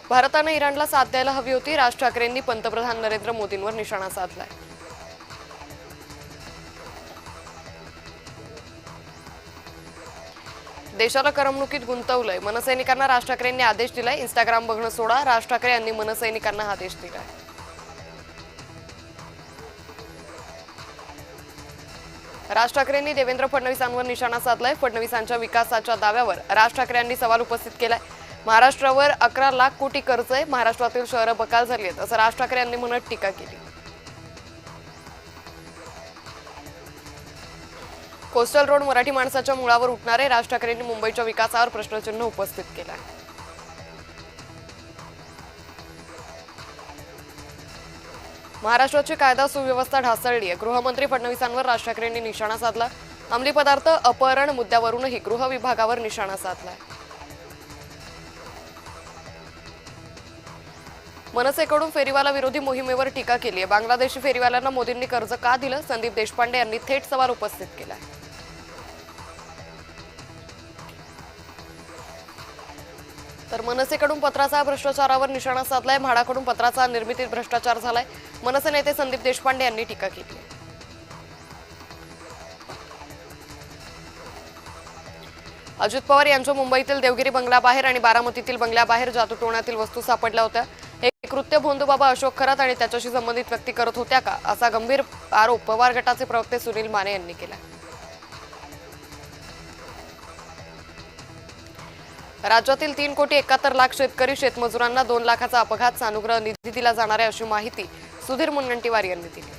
भारताने इराणला साथ द्यायला हवी होती. राज ठाकरेंनी पंतप्रधान नरेंद्र मोदींवर निशाणा साधलाय. देशाला करमणुकीत गुंतवलंय. मनसैनिकांना राज ठाकरेंनी आदेश दिलाय. इंस्टाग्राम बघणं सोडा. राज ठाकरे यांनी मनसैनिकांना आदेश दिलाय. राज ठाकरेंनी देवेंद्र फडणवीसांवर निशाणा साधलाय. फडणवीसांच्या विकासाच्या दाव्यावर राज ठाकरे यांनी सवाल उपस्थित केलाय. महाराष्ट्रावर 11 लाख कोटी कर्ज आहे. महाराष्ट्रातील शहरं बकाल झाली आहेत असं राज ठाकरे यांनी म्हणत टीका केली. कोस्टल रोड मराठी माणसाच्या मुळावर उठणारे. राज ठाकरेंनी मुंबईच्या विकासावर प्रश्नचिन्ह उपस्थित केलं आहे. महाराष्ट्राची कायदा सुव्यवस्था ढासळली आहे. गृहमंत्री फडणवीसांवर राज ठाकरेंनी निशाणा साधला. अंमली पदार्थ अपहरण मुद्द्यावरूनही गृह विभागावर निशाणा साधलाय. मनसेकडून फेरीवाला विरोधी मोहिमेवर टीका केली आहे. बांगलादेशी फेरीवाल्यांना मोदींनी कर्ज का दिलं? संदीप देशपांडे यांनी थेट सवाल उपस्थित केलाय. तर मनसेकडून पत्राचा भ्रष्टाचारावर निशाणा साधलाय. म्हाडाकडून पत्राचा निर्मितीत भ्रष्टाचार झालाय. मनसे नेते संदीप देशपांडे यांनी टीका केली. अजित पवार यांच्या मुंबईतील देवगिरी बंगल्याबाहेर आणि बारामतीतील बंगल्याबाहेर जादूटोण्यातील वस्तू सापडल्या होत्या. हे कृत्य भोंदूबाबा अशोक खरात आणि त्याच्याशी संबंधित व्यक्ती करत होत्या का, असा गंभीर आरोप पवार गटाचे प्रवक्ते सुनील माने यांनी केला. राज्यातील 3,71,00,000 शेतकरी शेतमजुरांना 2 लाखाचा अपघात सानुग्रह निधी दिला जाणार आहे अशी माहिती सुधीर मुनगंटीवार यांनी दिली.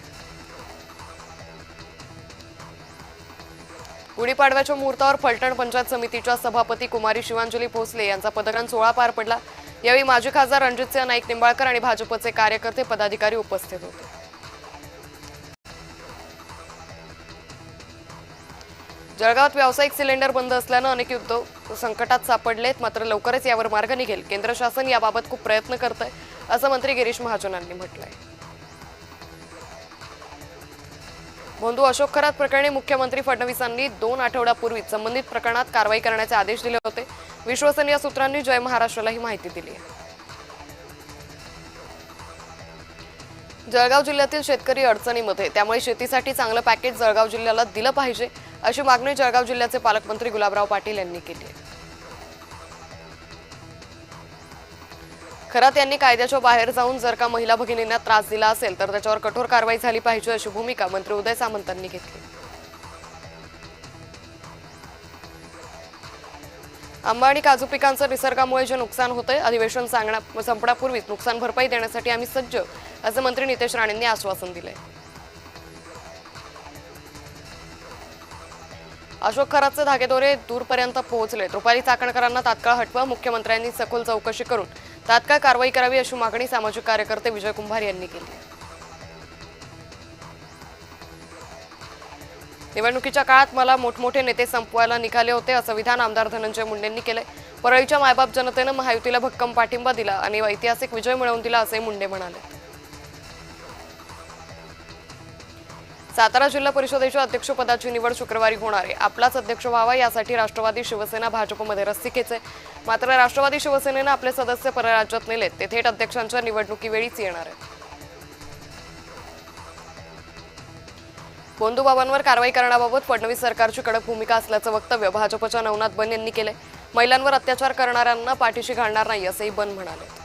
गुढीपाडव्याच्या मुहूर्तावर फलटण पंचायत समितीच्या सभापती कुमारी शिवांजली भोसले यांचा पदग्रहण सोहळा पार पडला. यावेळी माजी खासदार रणजितसिंह नाईक निंबाळकर आणि भाजपचे कार्यकर्ते पदाधिकारी उपस्थित होते. जळगावात व्यावसायिक सिलेंडर बंद असल्यानं अनेक उद्योग संकटात सापडलेत. मात्र लवकरच यावर मार्ग निघेल. केंद्र शासन याबाबत खूप प्रयत्न करतंय असं मंत्री गिरीश महाजन यांनी म्हटलंय. भोंदू अशोक खरात प्रकरणी मुख्यमंत्री फडणवीसांनी 2 आठवड्यापूर्वी संबंधित प्रकरणात कारवाई करण्याचे आदेश दिले होते. विश्वसनीय सूत्रांनी जय महाराष्ट्राला ही माहिती दिली आहे. जळगाव जिल्ह्यातील शेतकरी अडचणीमध्ये, त्यामुळे शेतीसाठी चांगलं पॅकेज जळगाव जिल्ह्याला दिलं पाहिजे अशी मागणी जळगाव जिल्ह्याचे पालकमंत्री गुलाबराव पाटील यांनी केली आहे. खरात यांनी कायद्याच्या बाहेर जाऊन जर का महिला भगिनींना त्रास दिला असेल तर त्याच्यावर कठोर कारवाई झाली पाहिजे अशी भूमिका मंत्री उदय सामंतांनी घेतली. आंबा आणि काजू पिकांचं निसर्गामुळे जे नुकसान होतंय, अधिवेशन संपण्यापूर्वीच नुकसान भरपाई देण्यासाठी आम्ही सज्ज असं मंत्री नितेश राणेंनी आश्वासन दिलंय. अशोक खरातचे धागेदोरे दूरपर्यंत पोहोचले. रुपाली चाकणकरांना तात्काळ हटवा. मुख्यमंत्र्यांनी सखोल चौकशी करून तात्काळ कारवाई करावी अशी मागणी सामाजिक कार्यकर्ते विजय कुंभार यांनी केली. निवडणुकीच्या काळात मला मोठमोठे नेते संपवायला निघाले होते असं विधान आमदार धनंजय मुंडेंनी केलंय. परळीच्या मायबाप जनतेनं महायुतीला भक्कम पाठिंबा दिला आणि ऐतिहासिक विजय मिळवून दिला असे मुंडे म्हणाले. सातारा जिल्हा परिषदेच्या अध्यक्षपदाची निवड शुक्रवारी होणार आहे. आपलाच अध्यक्ष व्हावा यासाठी राष्ट्रवादी शिवसेना भाजपमध्ये रस्सीखेच आहे. मात्र राष्ट्रवादी शिवसेनेनं आपले सदस्य परराज्यात नेलेत. ते थेट अध्यक्षांच्या निवडणुकीवेळीच येणार आहेत. भोंदूबाबांवर कारवाई करण्याबाबत फडणवीस सरकारची कडक भूमिका असल्याचं वक्तव्य भाजपच्या नवनाथ बन यांनी केलंय. महिलांवर अत्याचार करणाऱ्यांना पाठीशी घालणार नाही असंही बन म्हणाले.